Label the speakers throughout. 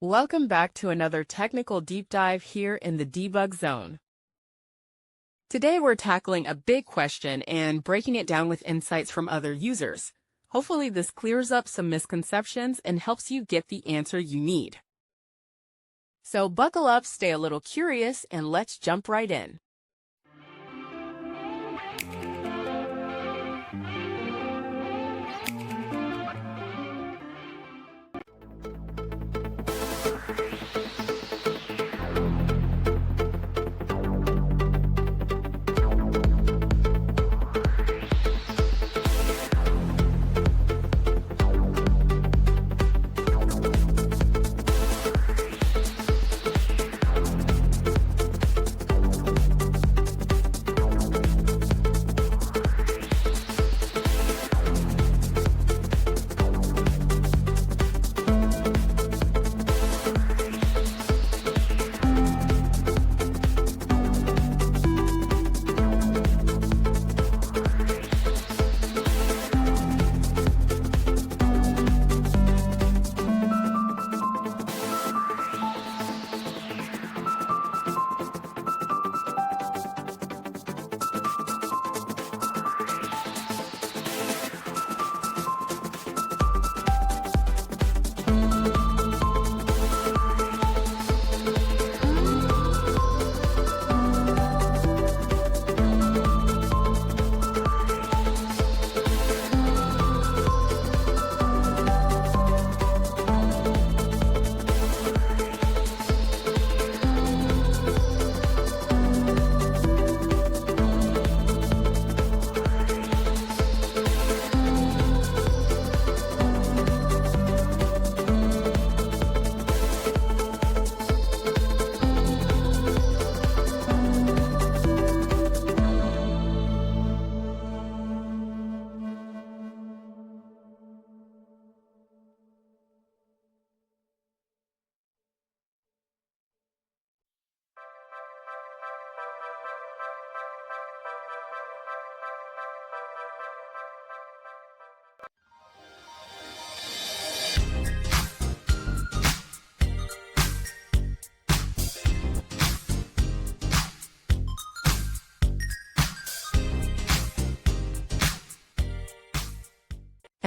Speaker 1: Welcome back to another technical deep dive here in the debug zone. Today we're tackling a big question and breaking it down with insights from other users. Hopefully this clears up some misconceptions and helps you get the answer you need. So buckle up, stay a little curious, and let's jump right in.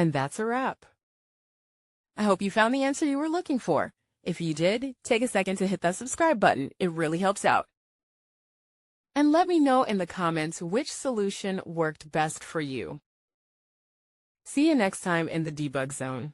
Speaker 1: And that's a wrap. I hope you found the answer you were looking for. If you did, take a second to hit that subscribe button. It really helps out. And let me know in the comments which solution worked best for you. See you next time in the debug zone.